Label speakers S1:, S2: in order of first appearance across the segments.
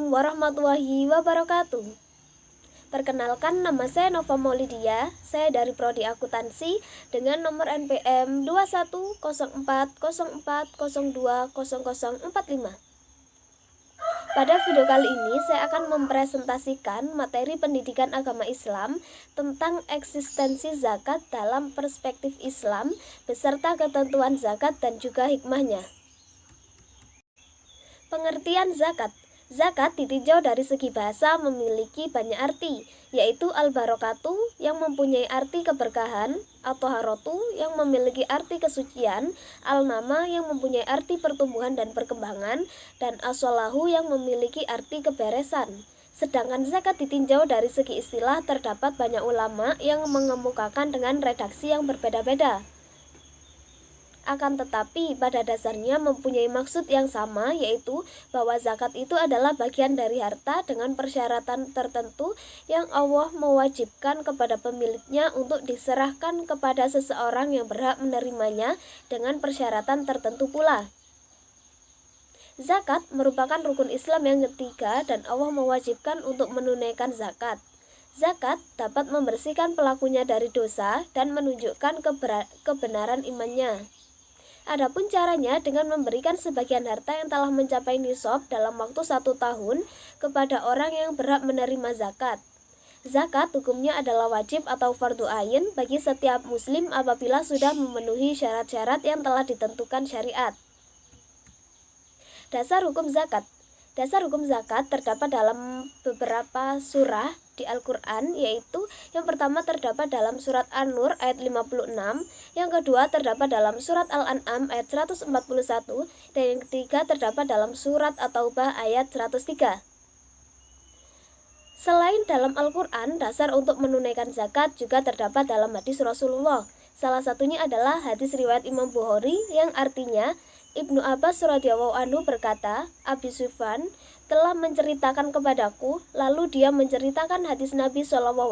S1: Assalamualaikum warahmatullahi wabarakatuh. Perkenalkan, nama saya Nova Maulidia. Saya dari Prodi Akuntansi dengan nomor NPM 210404020045. Pada video kali ini saya akan mempresentasikan materi pendidikan agama Islam tentang eksistensi zakat dalam perspektif Islam beserta ketentuan zakat dan juga hikmahnya. Pengertian zakat. Zakat ditinjau dari segi bahasa memiliki banyak arti, yaitu al-barokatu yang mempunyai arti keberkahan, atau harotu yang memiliki arti kesucian, al-nama yang mempunyai arti pertumbuhan dan perkembangan, dan as-solahu yang memiliki arti keberesan. Sedangkan zakat ditinjau dari segi istilah, terdapat banyak ulama yang mengemukakan dengan redaksi yang berbeda-beda. Akan tetapi pada dasarnya mempunyai maksud yang sama, yaitu bahwa zakat itu adalah bagian dari harta dengan persyaratan tertentu yang Allah mewajibkan kepada pemiliknya untuk diserahkan kepada seseorang yang berhak menerimanya dengan persyaratan tertentu pula. Zakat merupakan rukun Islam yang ketiga dan Allah mewajibkan untuk menunaikan zakat. Zakat dapat membersihkan pelakunya dari dosa dan menunjukkan kebenaran imannya. Adapun caranya dengan memberikan sebagian harta yang telah mencapai nisab dalam waktu 1 tahun kepada orang yang berhak menerima zakat. Zakat hukumnya adalah wajib atau fardu ain bagi setiap muslim apabila sudah memenuhi syarat-syarat yang telah ditentukan syariat. Dasar hukum zakat. Dasar hukum zakat terdapat dalam beberapa surah di Al-Quran, yaitu yang pertama terdapat dalam surat An-Nur ayat 56, yang kedua terdapat dalam surat Al-An'am ayat 141, dan yang ketiga terdapat dalam surat At-Taubah ayat 103. Selain dalam Al-Quran, dasar untuk menunaikan zakat juga terdapat dalam hadis Rasulullah. Salah satunya adalah hadis riwayat Imam Bukhari yang artinya, Ibnu Abbas radhiyallahu anhu berkata, Abi Sufyan telah menceritakan kepadaku, lalu dia menceritakan hadis Nabi SAW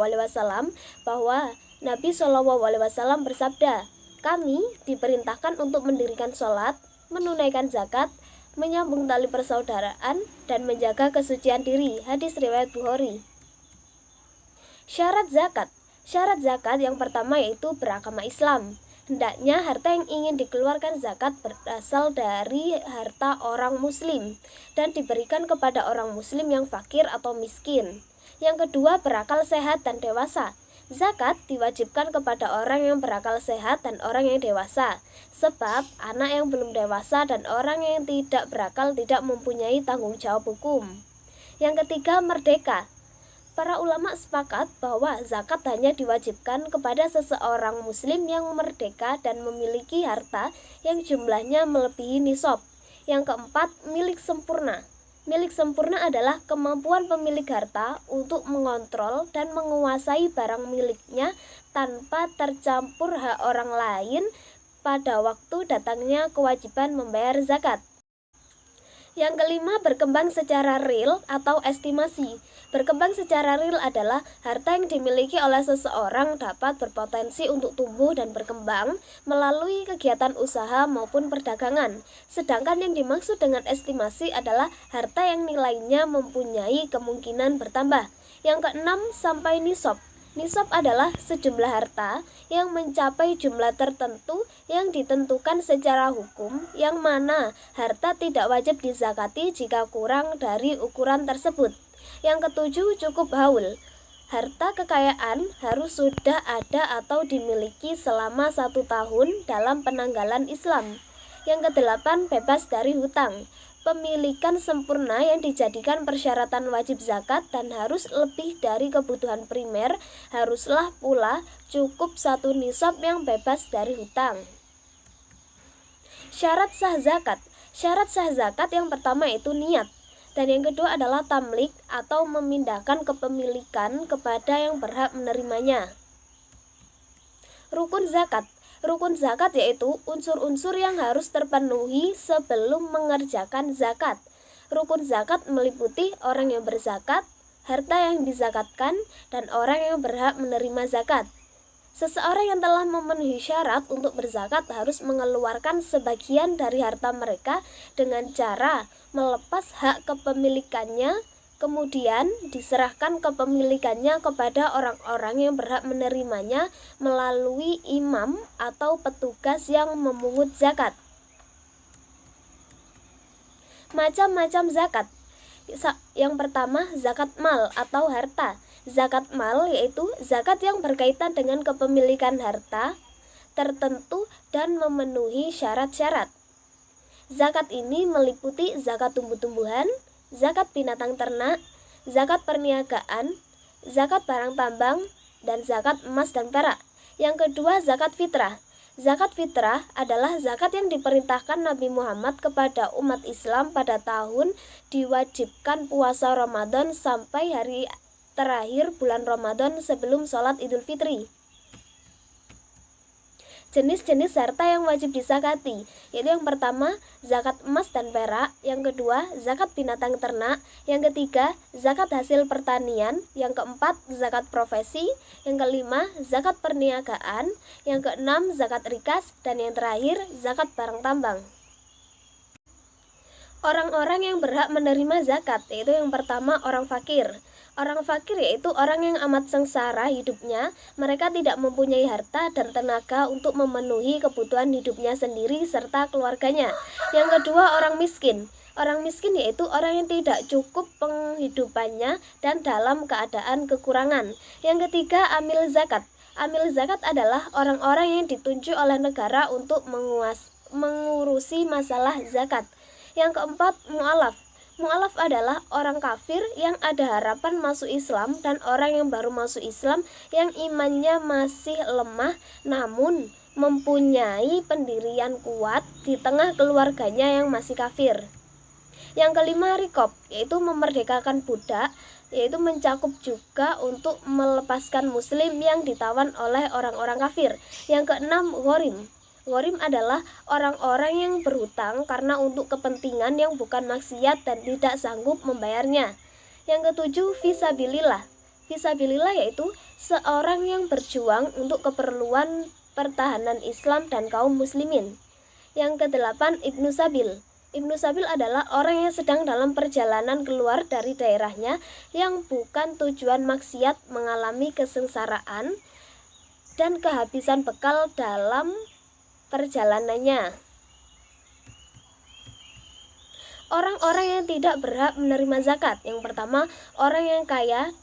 S1: bahwa Nabi SAW bersabda, kami diperintahkan untuk mendirikan sholat, menunaikan zakat, menyambung tali persaudaraan, dan menjaga kesucian diri. Hadis riwayat Bukhari. Syarat zakat. Syarat zakat yang pertama yaitu beragama Islam. Hendaknya harta yang ingin dikeluarkan zakat berasal dari harta orang muslim dan diberikan kepada orang muslim yang fakir atau miskin. Yang kedua, berakal sehat dan dewasa. Zakat diwajibkan kepada orang yang berakal sehat dan orang yang dewasa, sebab anak yang belum dewasa dan orang yang tidak berakal tidak mempunyai tanggung jawab hukum. Yang ketiga, merdeka. Para ulama sepakat bahwa zakat hanya diwajibkan kepada seseorang muslim yang merdeka dan memiliki harta yang jumlahnya melebihi nisab. Yang keempat, milik sempurna. Milik sempurna adalah kemampuan pemilik harta untuk mengontrol dan menguasai barang miliknya tanpa tercampur hak orang lain pada waktu datangnya kewajiban membayar zakat. Yang kelima, berkembang secara real atau estimasi. Berkembang secara real adalah harta yang dimiliki oleh seseorang dapat berpotensi untuk tumbuh dan berkembang melalui kegiatan usaha maupun perdagangan. Sedangkan yang dimaksud dengan estimasi adalah harta yang nilainya mempunyai kemungkinan bertambah. Yang keenam, sampai nisab. Nisab adalah sejumlah harta yang mencapai jumlah tertentu yang ditentukan secara hukum, yang mana harta tidak wajib dizakati jika kurang dari ukuran tersebut. Yang ketujuh, cukup haul. Harta kekayaan harus sudah ada atau dimiliki selama 1 tahun dalam penanggalan Islam. Yang kedelapan, bebas dari hutang. Pemilikan sempurna yang dijadikan persyaratan wajib zakat dan harus lebih dari kebutuhan primer, haruslah pula cukup 1 nisab yang bebas dari hutang. Syarat sah zakat. Syarat sah zakat yang pertama itu niat. Dan yang kedua adalah tamlik atau memindahkan kepemilikan kepada yang berhak menerimanya. Rukun zakat. Rukun zakat yaitu unsur-unsur yang harus terpenuhi sebelum mengerjakan zakat. Rukun zakat meliputi orang yang berzakat, harta yang dizakatkan, dan orang yang berhak menerima zakat. Seseorang yang telah memenuhi syarat untuk berzakat harus mengeluarkan sebagian dari harta mereka dengan cara melepas hak kepemilikannya Kemudian diserahkan kepemilikannya kepada orang-orang yang berhak menerimanya melalui imam atau petugas yang memungut zakat. Macam-macam zakat. Yang pertama, zakat mal atau harta. Zakat mal yaitu zakat yang berkaitan dengan kepemilikan harta tertentu dan memenuhi syarat-syarat. Zakat ini meliputi zakat tumbuh-tumbuhan, zakat binatang ternak, zakat perniagaan, zakat barang tambang, dan zakat emas dan perak. Yang kedua, zakat fitrah. Zakat fitrah adalah zakat yang diperintahkan Nabi Muhammad kepada umat Islam pada tahun diwajibkan puasa Ramadan sampai hari terakhir bulan Ramadan sebelum sholat Idul Fitri. Jenis-jenis harta yang wajib disakati, yaitu yang pertama, zakat emas dan perak, yang kedua, zakat binatang ternak, yang ketiga, zakat hasil pertanian, yang keempat, zakat profesi, yang kelima, zakat perniagaan, yang keenam, zakat rikas, dan yang terakhir, zakat barang tambang. Orang-orang yang berhak menerima zakat, yaitu yang pertama, orang fakir. Orang fakir yaitu orang yang amat sengsara hidupnya, mereka tidak mempunyai harta dan tenaga untuk memenuhi kebutuhan hidupnya sendiri serta keluarganya. Yang kedua, orang miskin. Orang miskin yaitu orang yang tidak cukup penghidupannya dan dalam keadaan kekurangan. Yang ketiga, amil zakat. Amil zakat adalah orang-orang yang ditunjuk oleh negara untuk mengurusi masalah zakat. Yang keempat, mu'alaf. Mu'alaf adalah orang kafir yang ada harapan masuk Islam dan orang yang baru masuk Islam yang imannya masih lemah namun mempunyai pendirian kuat di tengah keluarganya yang masih kafir. Yang kelima, riqab, yaitu memerdekakan budak, yaitu mencakup juga untuk melepaskan muslim yang ditawan oleh orang-orang kafir. Yang keenam, ghorim. Ghorim adalah orang-orang yang berhutang karena untuk kepentingan yang bukan maksiat dan tidak sanggup membayarnya. Yang ketujuh, fisabilillah. Fisabilillah yaitu seorang yang berjuang untuk keperluan pertahanan Islam dan kaum muslimin. Yang kedelapan, ibnu sabil. Ibnu sabil adalah orang yang sedang dalam perjalanan keluar dari daerahnya yang bukan tujuan maksiat, mengalami kesengsaraan dan kehabisan bekal dalam perjalanannya. Orang-orang yang tidak berhak menerima zakat. Yang pertama, orang yang kaya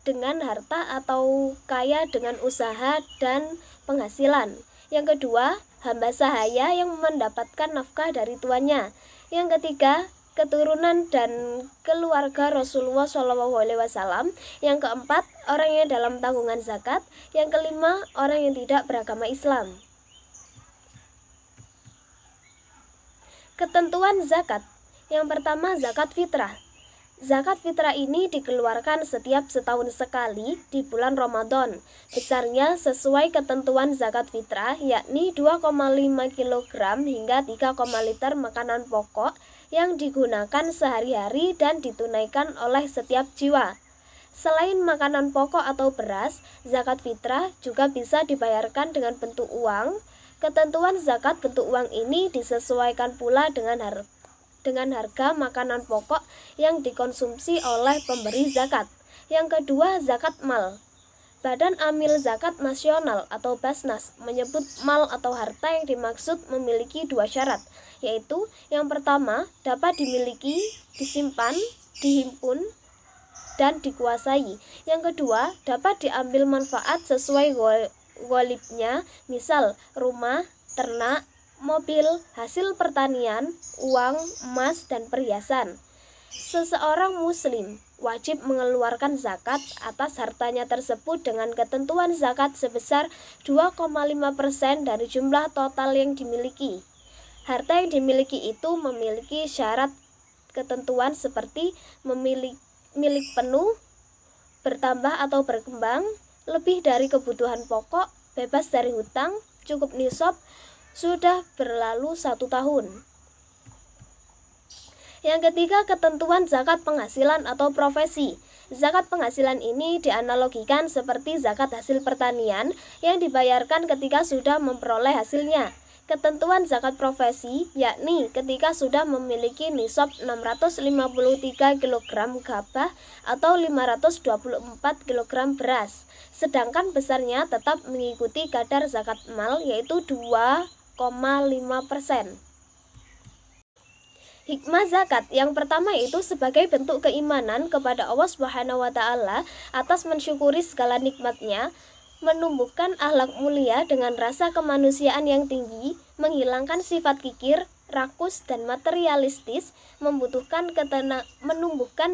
S1: dengan harta atau kaya dengan usaha dan penghasilan. Yang kedua, hamba sahaya yang mendapatkan nafkah dari tuannya. Yang ketiga, keturunan dan keluarga Rasulullah SAW. Yang keempat, orang yang dalam tanggungan zakat. Yang kelima, orang yang tidak beragama Islam. Ketentuan zakat. Yang pertama, zakat fitrah. Zakat fitrah ini dikeluarkan setiap setahun sekali di bulan Ramadan. Besarnya sesuai ketentuan zakat fitrah, yakni 2,5 kg hingga 3, liter makanan pokok yang digunakan sehari-hari dan ditunaikan oleh setiap jiwa. Selain makanan pokok atau beras, zakat fitrah juga bisa dibayarkan dengan bentuk uang. Ketentuan zakat bentuk uang ini disesuaikan pula dengan harga makanan pokok yang dikonsumsi oleh pemberi zakat. Yang kedua, zakat mal. Badan Amil Zakat Nasional atau Basnas menyebut mal atau harta yang dimaksud memiliki dua syarat, yaitu yang pertama, dapat dimiliki, disimpan, dihimpun, dan dikuasai. Yang kedua, dapat diambil manfaat sesuai ghalibnya, misal rumah, ternak, mobil, hasil pertanian, uang, emas, dan perhiasan. Seseorang muslim wajib mengeluarkan zakat atas hartanya tersebut dengan ketentuan zakat sebesar 2,5% dari jumlah total yang dimiliki. Harta yang dimiliki itu memiliki syarat ketentuan seperti milik penuh, bertambah atau berkembang, lebih dari kebutuhan pokok, bebas dari hutang, cukup nisab, sudah berlalu 1 tahun. Yang ketiga, ketentuan zakat penghasilan atau profesi. Zakat penghasilan ini dianalogikan seperti zakat hasil pertanian yang dibayarkan ketika sudah memperoleh hasilnya. Ketentuan zakat profesi yakni ketika sudah memiliki nisab 653 kg gabah atau 524 kg beras, sedangkan besarnya tetap mengikuti kadar zakat mal yaitu 2,5%. Hikmah zakat yang pertama itu sebagai bentuk keimanan kepada Allah Subhanahu wa taala atas mensyukuri segala nikmatnya, menumbuhkan akhlak mulia dengan rasa kemanusiaan yang tinggi, menghilangkan sifat kikir, rakus dan materialistis, menumbuhkan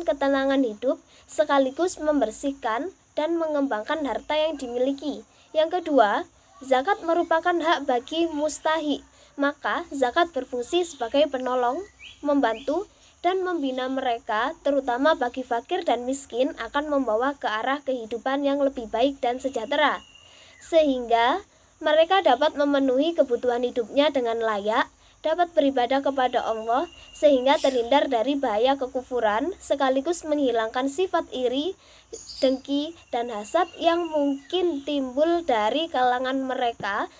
S1: ketenangan hidup sekaligus membersihkan dan mengembangkan harta yang dimiliki. Yang kedua, zakat merupakan hak bagi mustahik, maka zakat berfungsi sebagai penolong, membantu dan membina mereka, terutama bagi fakir dan miskin, akan membawa ke arah kehidupan yang lebih baik dan sejahtera, sehingga mereka dapat memenuhi kebutuhan hidupnya dengan layak, dapat beribadah kepada Allah, sehingga terhindar dari bahaya kekufuran, sekaligus menghilangkan sifat iri, dengki, dan hasad yang mungkin timbul dari kalangan mereka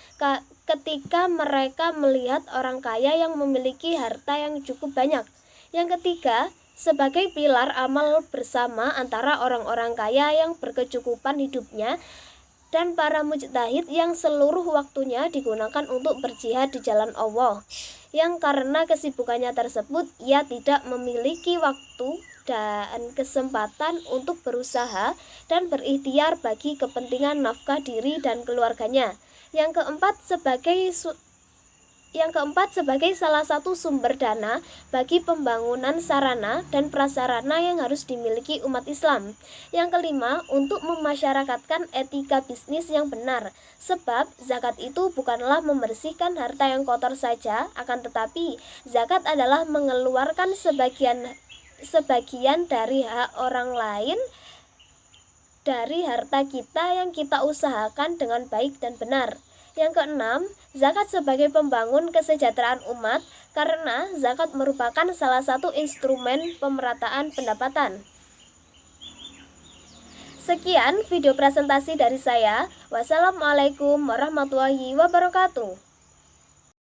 S1: ketika mereka melihat orang kaya yang memiliki harta yang cukup banyak. Yang ketiga, sebagai pilar amal bersama antara orang-orang kaya yang berkecukupan hidupnya dan para mujtahid yang seluruh waktunya digunakan untuk berjihad di jalan Allah, yang karena kesibukannya tersebut ia tidak memiliki waktu dan kesempatan untuk berusaha dan berikhtiar bagi kepentingan nafkah diri dan keluarganya. Yang keempat sebagai salah satu sumber dana bagi pembangunan sarana dan prasarana yang harus dimiliki umat Islam. Yang kelima, untuk memasyarakatkan etika bisnis yang benar, sebab zakat itu bukanlah membersihkan harta yang kotor saja, akan tetapi zakat adalah mengeluarkan sebagian dari hak orang lain dari harta kita yang kita usahakan dengan baik dan benar. Yang keenam, zakat sebagai pembangun kesejahteraan umat, karena zakat merupakan salah satu instrumen pemerataan pendapatan. Sekian video presentasi dari saya. Wassalamualaikum warahmatullahi wabarakatuh.